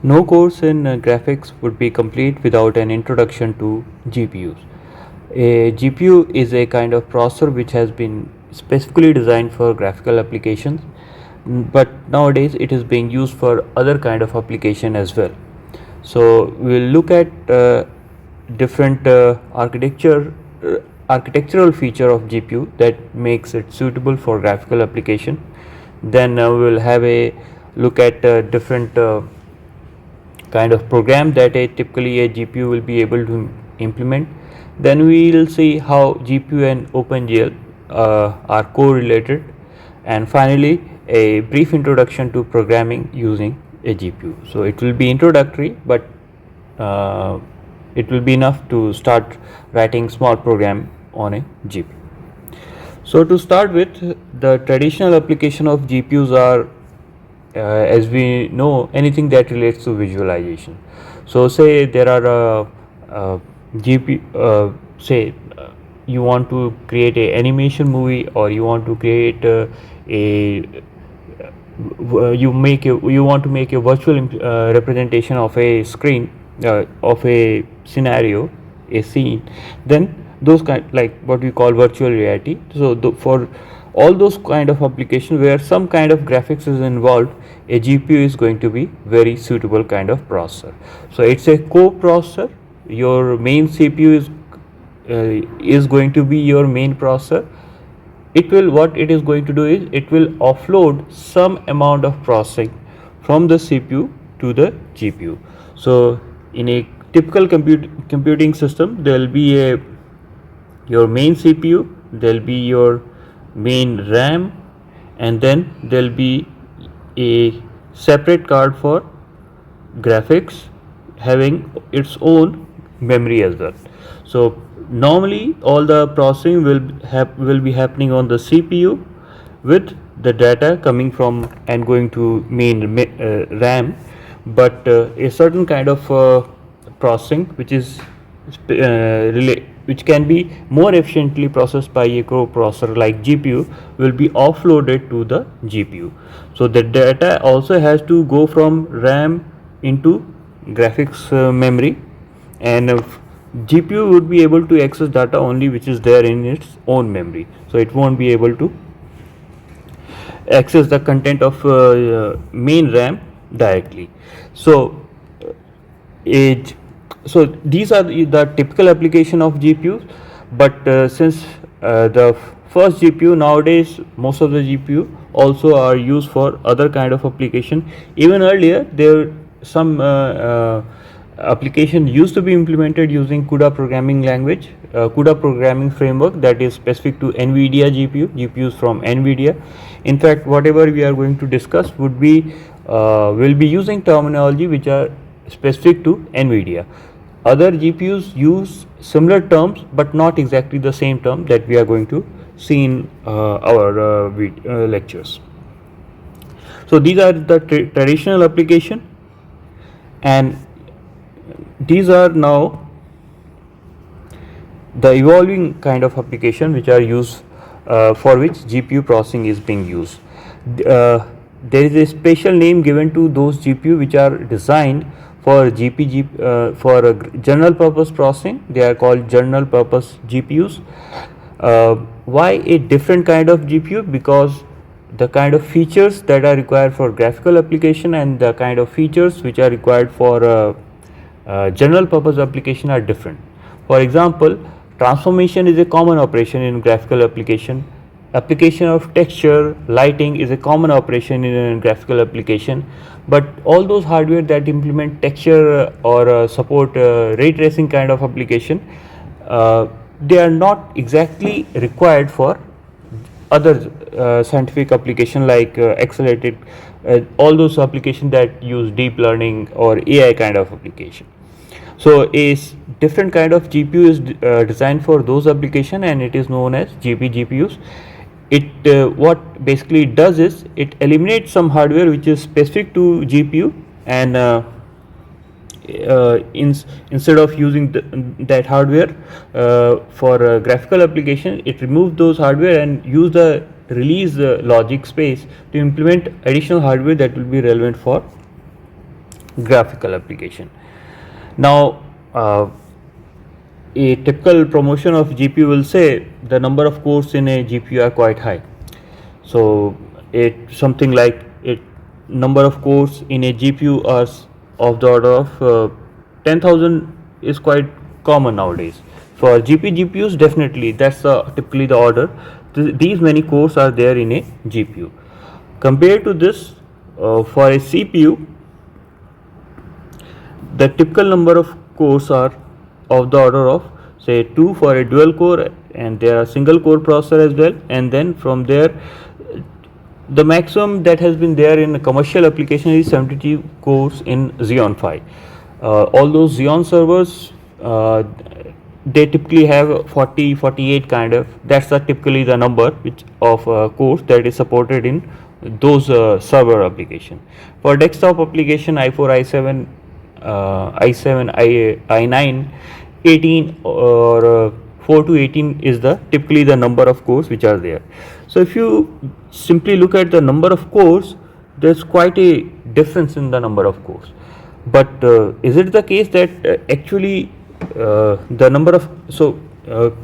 No course in graphics would be complete without an introduction to GPUs. A GPU is a kind of processor which has been specifically designed for graphical applications, but nowadays it is being used for other kind of application as well. So we'll look at different architectural feature of GPU that makes it suitable for graphical application. Then we'll have a look at different kind of program that typically a GPU will be able to implement. Then we will see how GPU and OpenGL are correlated, and finally a brief introduction to programming using a GPU. So it will be introductory, but it will be enough to start writing small program on a GPU. So to start with, the traditional application of GPUs are as we know, anything that relates to visualization. So say there are GP say you want to create a animation movie, or you want to create you want to make a virtual representation of a screen, of a scenario, a scene. Then those kind, like what we call virtual reality. So for all those kind of application where some kind of graphics is involved, a GPU is going to be very suitable kind of processor. So it's a co-processor. Your main CPU is going to be your main processor. What it is going to do is it will offload some amount of processing from the CPU to the GPU. So in a typical computing system, there will be your main CPU, there will be your main RAM, and then there will be a separate card for graphics having its own memory as well. So normally all the processing will be happening on the CPU, with the data coming from and going to main RAM, but a certain kind of processing which can be more efficiently processed by a co-processor like GPU will be offloaded to the GPU. So the data also has to go from RAM into graphics memory, and GPU would be able to access data only which is there in its own memory. So it won't be able to access the content of main RAM directly. So these are the typical application of GPUs, but since the first GPU, nowadays most of the GPU also are used for other kind of application. Even earlier there some application used to be implemented using CUDA programming language, CUDA programming framework, that is specific to NVIDIA GPUs from NVIDIA. In fact, whatever we are going to discuss would be will be using terminology which are specific to NVIDIA. Other GPUs use similar terms, but not exactly the same term that we are going to see in our lectures. So these are the traditional application, and these are now the evolving kind of application which are used for which GPU processing is being used. There is a special name given to those GPU which are designed for for general purpose processing. They are called general purpose GPUs. Why a different kind of GPU? Because the kind of features that are required for graphical application and the kind of features which are required for general purpose application are different. For example, transformation is a common operation in graphical application. Application of texture, lighting is a common operation in a graphical application, but all those hardware that implement texture or support ray tracing kind of application, they are not exactly required for other scientific application like accelerated, all those applications that use deep learning or AI kind of application. So a different kind of GPU is designed for those application, and it is known as GPUs. It what basically it does is it eliminates some hardware which is specific to GPU, and instead of using that hardware for graphical application, it removes those hardware and use the release logic space to implement additional hardware that will be relevant for graphical application. Now, a typical promotion of GPU will say the number of cores in a GPU are quite high. So it something like it number of cores in a GPU are of the order of 10,000 is quite common nowadays. For GPUs, definitely that's typically the order. These many cores are there in a GPU. Compared to this, for a CPU, the typical number of cores are of the order of say 2 for a dual core, and there are single core processor as well, and then from there the maximum that has been there in a commercial application is 72 cores in Xeon Phi. All those Xeon servers, they typically have 48 kind of, that's typically the number which of cores that is supported in those server application. For desktop application, i4, i7, i9, 18 or 4 to 18 is the typically the number of cores which are there. So if you simply look at the number of cores, there's quite a difference in the number of cores. But is it the case that actually the number of,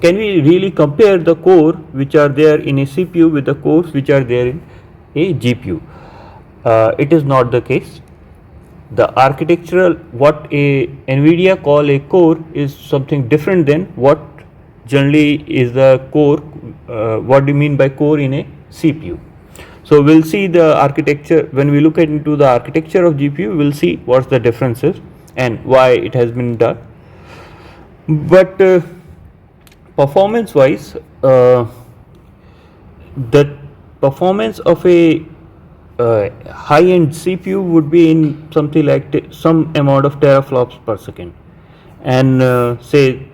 can we really compare the core which are there in a CPU with the cores which are there in a GPU? It is not the case. The architectural, what a NVIDIA call a core is something different than what generally is the core. What do you mean by core in a CPU? So we'll see the architecture when we look into the architecture of GPU. We'll see what's the differences and why it has been done. But performance wise, the performance of a high-end CPU would be in something like some amount of teraflops per second, and say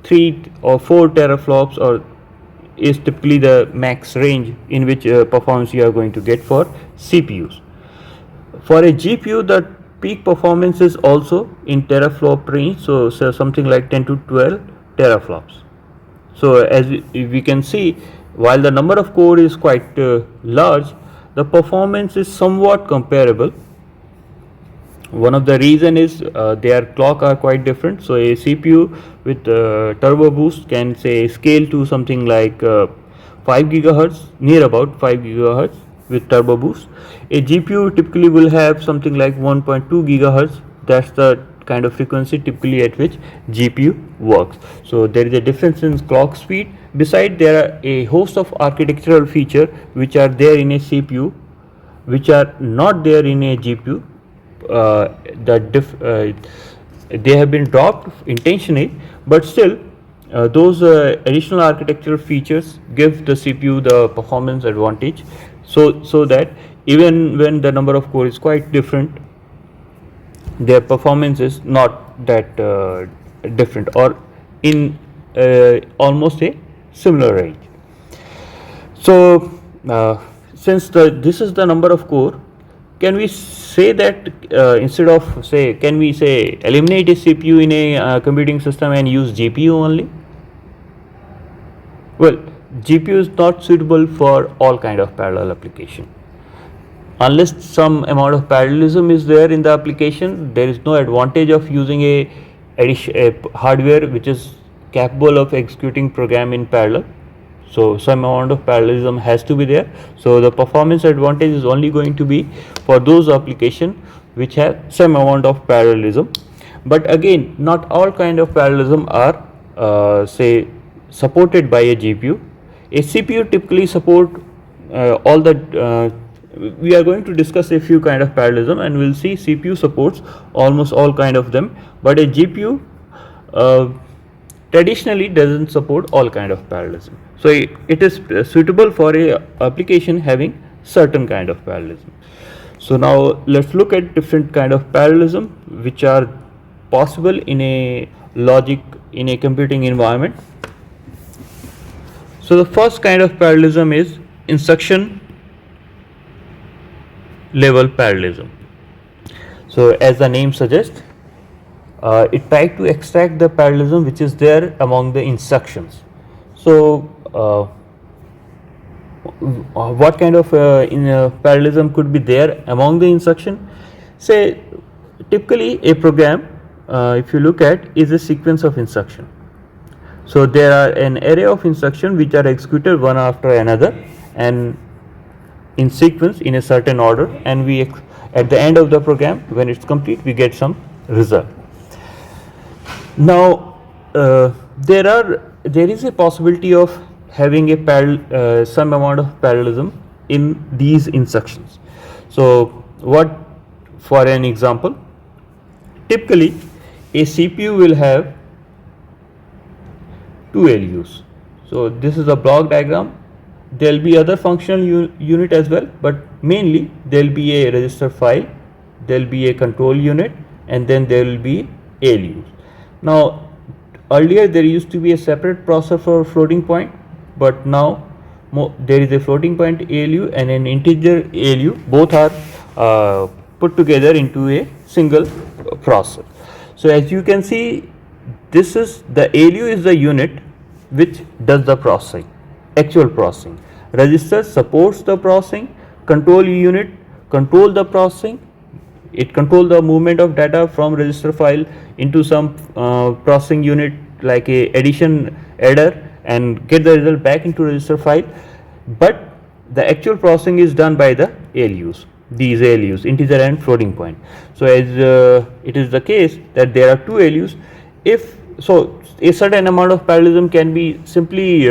3 or 4 teraflops or is typically the max range in which performance you are going to get for CPUs. For a GPU, the peak performance is also in teraflop range, so something like 10 to 12 teraflops. So as we can see, while the number of core is quite large, the performance is somewhat comparable. One of the reason is their clock are quite different. So a CPU with turbo boost can say scale to something like 5 gigahertz, near about 5 gigahertz with turbo boost. A GPU typically will have something like 1.2 gigahertz. That's the kind of frequency typically at which GPU works. So there is a difference in clock speed. Besides, there are a host of architectural features which are there in a CPU, which are not there in a GPU. They have been dropped intentionally, but still those additional architectural features give the CPU the performance advantage, so that even when the number of core is quite different, their performance is not that different or in almost a similar range. So since this is the number of core, can we say that instead of say, can we say eliminate a CPU in a computing system and use GPU only? Well, GPU is not suitable for all kind of parallel application. Unless some amount of parallelism is there in the application, there is no advantage of using a hardware which is capable of executing program in parallel. So some amount of parallelism has to be there. So the performance advantage is only going to be for those applications which have some amount of parallelism. But again, not all kind of parallelism are say supported by a GPU. A CPU typically support all the we are going to discuss a few kind of parallelism, and we'll see CPU supports almost all kind of them, but a GPU traditionally doesn't support all kind of parallelism. So it is suitable for a application having certain kind of parallelism. So now let's look at different kind of parallelism which are possible in a logic in a computing environment. So the first kind of parallelism is instruction level parallelism. So as the name suggests, it tries to extract the parallelism which is there among the instructions. So what kind of parallelism could be there among the instruction? Say typically a program, if you look at, is a sequence of instruction. So there are an array of instructions which are executed one after another and in sequence in a certain order, and we at the end of the program, when it's complete, we get some result. Now there is a possibility of having a some amount of parallelism in these instructions. So what, for an example, typically a CPU will have two LUs. So this is a block diagram. There will be other functional unit as well, but mainly there will be a register file, there will be a control unit, and then there will be ALUs. Now earlier there used to be a separate processor for floating point, but now there is a floating point ALU and an integer ALU. Both are put together into a single processor. So as you can see, this is the ALU is the unit which does the processing, actual processing. Register supports the processing, control unit control the processing. It controls the movement of data from register file into some processing unit like a addition adder and get the result back into register file. But the actual processing is done by the ALUs, these ALUs, integer and floating point. So as it is the case that there are two ALUs, if so a certain amount of parallelism can be simply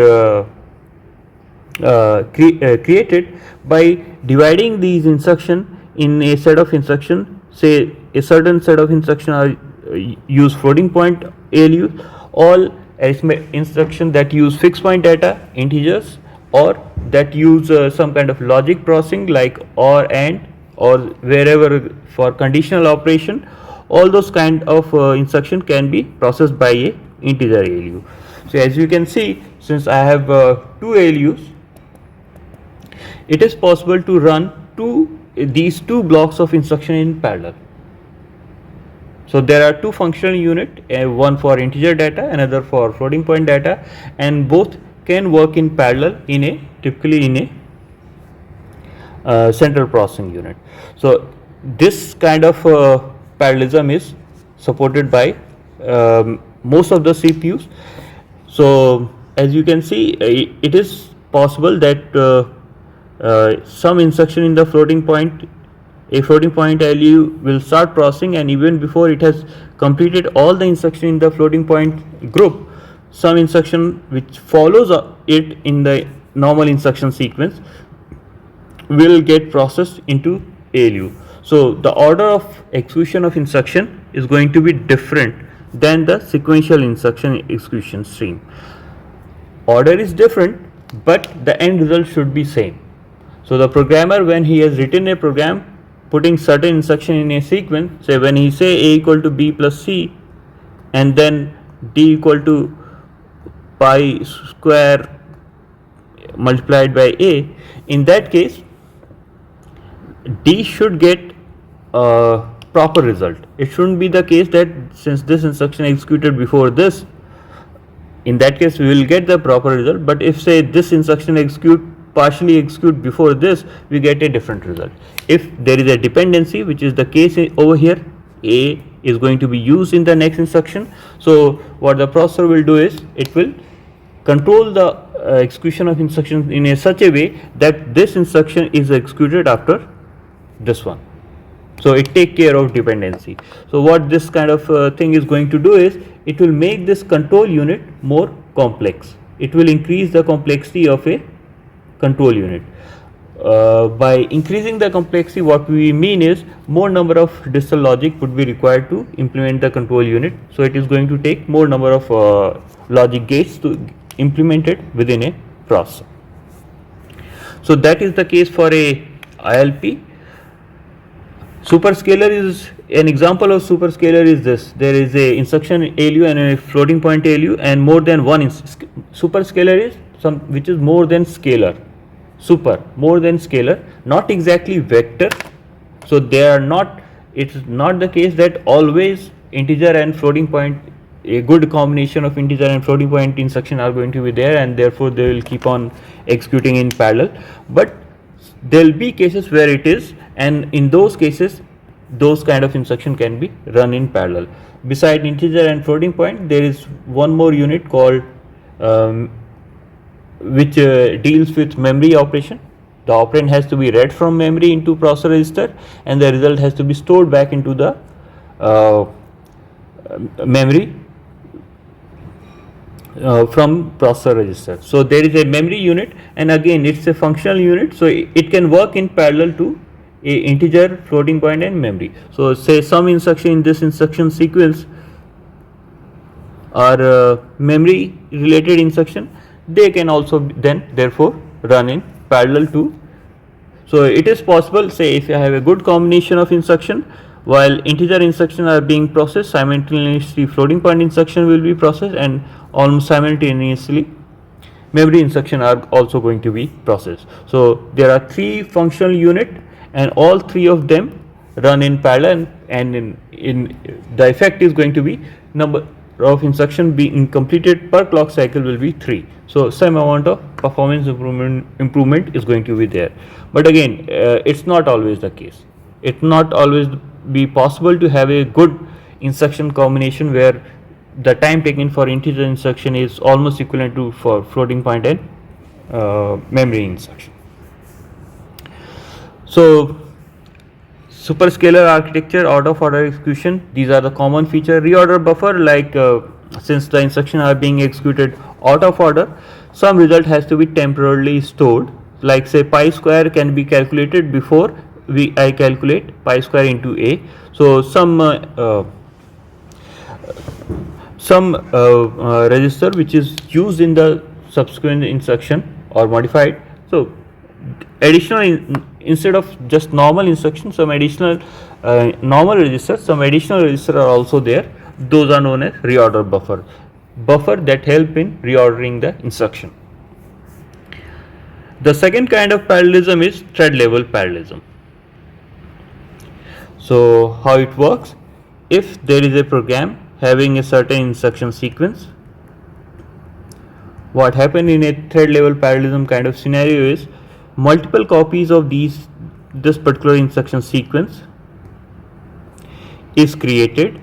created by dividing these instructions in a set of instructions. Say a certain set of instructions are use floating point ALU, all instructions that use fixed point data, integers, or that use some kind of logic processing like or and or wherever for conditional operation. All those kind of instruction can be processed by a integer ALU. So as you can see, since I have two ALUs, it is possible to run these two blocks of instruction in parallel. So there are two functional unit, one for integer data, another for floating point data, and both can work in parallel typically in a central processing unit. So this kind of parallelism is supported by most of the CPUs. So as you can see, it is possible that some instruction in the floating point, a floating point ALU will start processing, and even before it has completed all the instruction in the floating point group, some instruction which follows it in the normal instruction sequence will get processed into ALU. So the order of execution of instruction is going to be different than the sequential instruction execution stream. Order is different, but the end result should be same. So the programmer, when he has written a program putting certain instruction in a sequence, say when he say A equal to B plus C and then D equal to pi square multiplied by A, in that case D should get a proper result. It shouldn't be the case that since this instruction executed before this, in that case we will get the proper result, but if say this instruction partially execute before this, we get a different result. If there is a dependency, which is the case over here, A is going to be used in the next instruction. So what the processor will do is it will control the execution of instructions in such a way that this instruction is executed after this one. So it take care of dependency. So what this kind of thing is going to do is it will make this control unit more complex. It will increase the complexity of a control unit. By increasing the complexity, what we mean is more number of digital logic would be required to implement the control unit. So it is going to take more number of logic gates to implement it within a processor. So that is the case for a ILP. Superscalar is an example of superscalar is this. There is a instruction ALU and a floating point ALU, and more than one. Superscalar is some which is more than scalar. More than scalar, not exactly vector. So they are not. It's not the case that always integer and floating point, a good combination of integer and floating point instruction are going to be there, and therefore they will keep on executing in parallel. But there will be cases where it is, and in those cases those kind of instruction can be run in parallel. Beside integer and floating point, there is one more unit called which deals with memory operation. The operand has to be read from memory into processor register, and the result has to be stored back into the memory from processor register. So there is a memory unit, and again it's a functional unit, so it can work in parallel to a integer, floating point and memory. So say some instruction in this instruction sequence are memory related instruction, they can also then therefore run in parallel to. So it is possible, say if you have a good combination of instruction, while integer instruction are being processed, simultaneously floating point instruction will be processed, and almost simultaneously memory instruction are also going to be processed. So there are three functional unit, and all three of them run in parallel, and in the effect is going to be number of instruction being completed per clock cycle will be 3. So some amount of performance improvement is going to be there. But again, it's not always the case. It's not always be possible to have a good instruction combination where the time taken for integer instruction is almost equivalent to for floating point and memory instruction. So superscalar architecture, out of order execution, these are the common feature. Reorder buffer, like since the instruction are being executed out of order, some result has to be temporarily stored, like say pi square can be calculated before I calculate pi square into a. So some register which is used in the subsequent instruction or modified, so additional instead of just normal instruction, some additional normal registers, some additional registers are also there. Those are known as reorder buffer that help in reordering the instruction. The second kind of parallelism is thread level parallelism. So how it works: if there is a program having a certain instruction sequence, what happens in a thread level parallelism kind of scenario is multiple copies of this particular instruction sequence is created,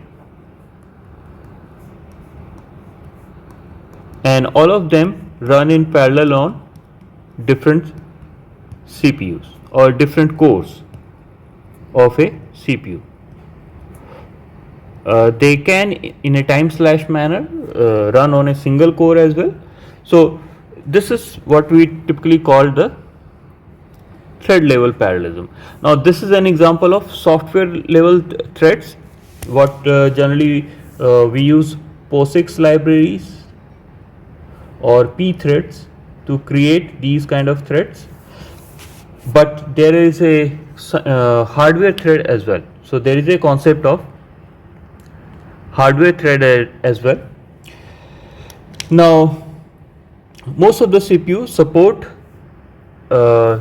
and all of them run in parallel on different CPUs or different cores of a CPU. They can in a time slash manner run on a single core as well. So this is what we typically call the thread level parallelism. Now this is an example of software level threads. What generally we use POSIX libraries or pthreads to create these kind of threads, but there is a hardware thread as well. So there is a concept of hardware thread as well. Now most of the CPU support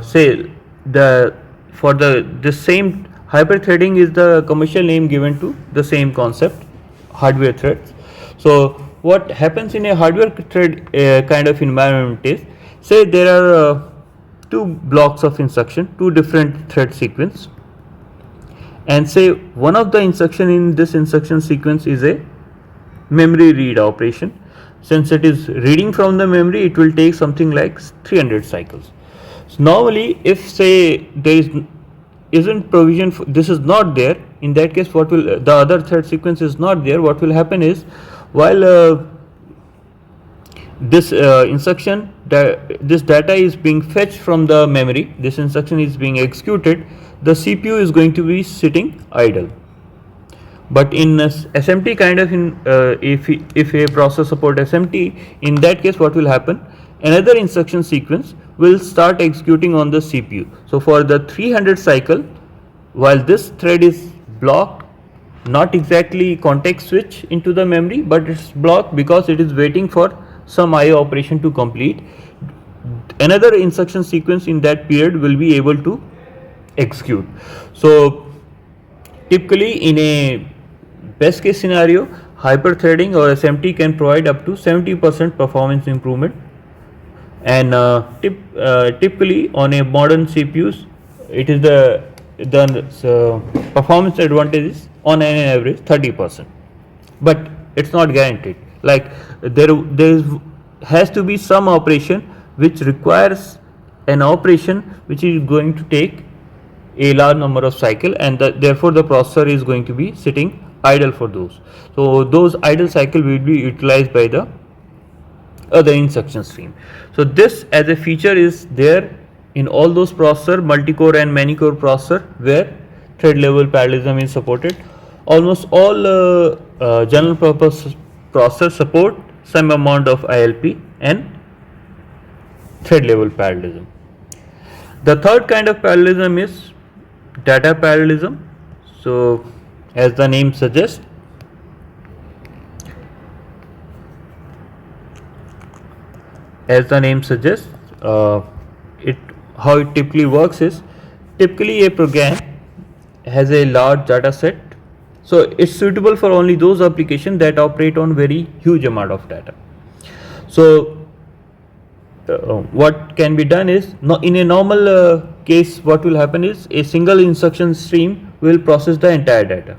say this same hyperthreading is the commercial name given to the same concept, hardware threads. So what happens in a hardware thread kind of environment is, say there are two blocks of instruction, two different thread sequence, and say one of the instruction in this instruction sequence is a memory read operation. Since it is reading from the memory, it will take something like 300 cycles. So normally, if say there isn't provision for, this is not there, in that case what will the other thread sequence is not there, what will happen is, while this instruction, this data is being fetched from the memory, this instruction is being executed, the CPU is going to be sitting idle. But in SMT kind of if a processor support SMT, in that case what will happen, another instruction sequence will start executing on the CPU. So for the 300 cycle, while this thread is blocked, not exactly context switch into the memory, but it's blocked because it is waiting for some IO operation to complete, another instruction sequence in that period will be able to execute. So typically in a best case scenario, hyperthreading or SMT can provide up to 70% performance improvement, and typically on a modern CPUs it is the the performance advantage is on an average 30%, but it's not guaranteed. Like has to be some operation which requires an operation which is going to take a large number of cycle, and therefore the processor is going to be sitting idle for those. So those idle cycle will be utilized by the other instruction stream. So this as a feature is there in all those processor, multi-core and many-core processor where thread level parallelism is supported. Almost all general purpose processors support some amount of ILP and thread level parallelism. The third kind of parallelism is data parallelism. So as the name suggests, it how it typically works is, typically a program has a large data set, so it's suitable for only those applications that operate on very huge amount of data. So what can be done is, in a normal case what will happen is a single instruction stream will process the entire data,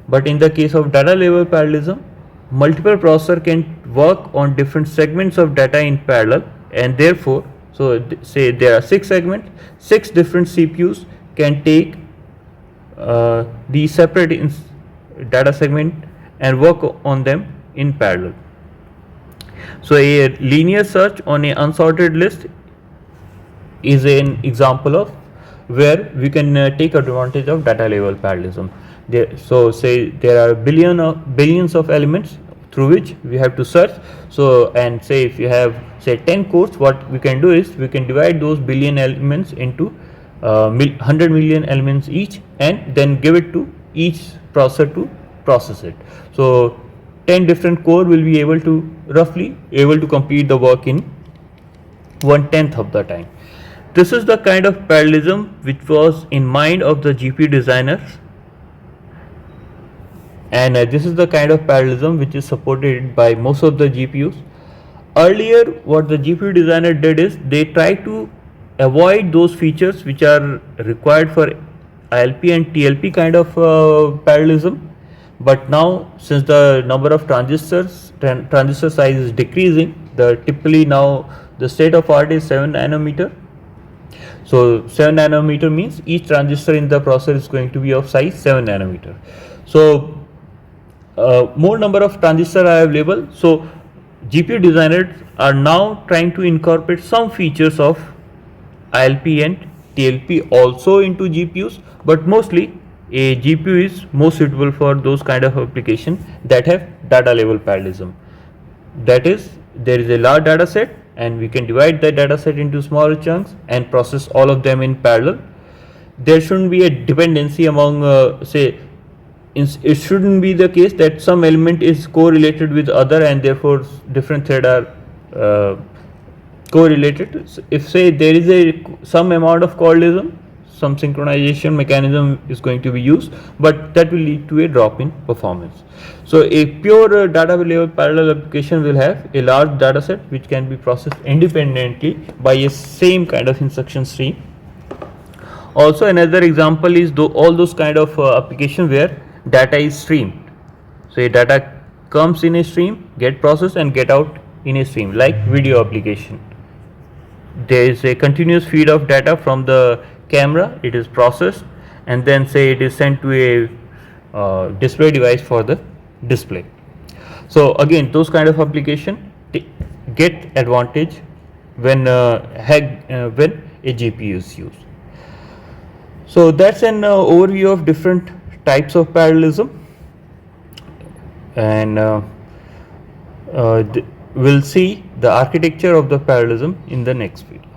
but in the case of data level parallelism, multiple processor can work on different segments of data in parallel, and therefore, so say there are 6 segments, 6 different CPUs can take the separate data segment and work on them in parallel. So a linear search on an unsorted list is an example of where we can take advantage of data level parallelism. So say there are billions of elements through which we have to search. So, and say if you have say 10 cores, what we can do is we can divide those billion elements into 100 million elements each, and then give it to each processor to process it. So 10 different core will be roughly able to complete the work in 1/10 of the time. This is the kind of parallelism which was in mind of the GPU designers, and this is the kind of parallelism which is supported by most of the GPUs. Earlier, what the GPU designer did is they tried to avoid those features which are required for ILP and TLP kind of parallelism, but now since the number of transistor size is decreasing, typically now the state of art is 7 nanometer. So 7 nanometer means each transistor in the processor is going to be of size 7 nanometer. So more number of transistors are available. So GPU designers are now trying to incorporate some features of ILP and TLP also into GPUs, but mostly a GPU is more suitable for those kind of applications that have data level parallelism. That is, there is a large data set and we can divide that data set into smaller chunks and process all of them in parallel. There shouldn't be a dependency among it shouldn't be the case that some element is correlated with other and therefore different thread are correlated. If say there is some amount of correlation, some synchronization mechanism is going to be used, but that will lead to a drop in performance. So a pure data level parallel application will have a large data set which can be processed independently by a same kind of instruction stream. Also another example is all those kind of application where data is streamed. So a data comes in a stream, get processed and get out in a stream, like video application. There is a continuous feed of data from the camera, it is processed and then say it is sent to a display device for the display. So again, those kind of application get advantage when a GPU is used. So that's an overview of different types of parallelism, and we'll see the architecture of the parallelism in the next video.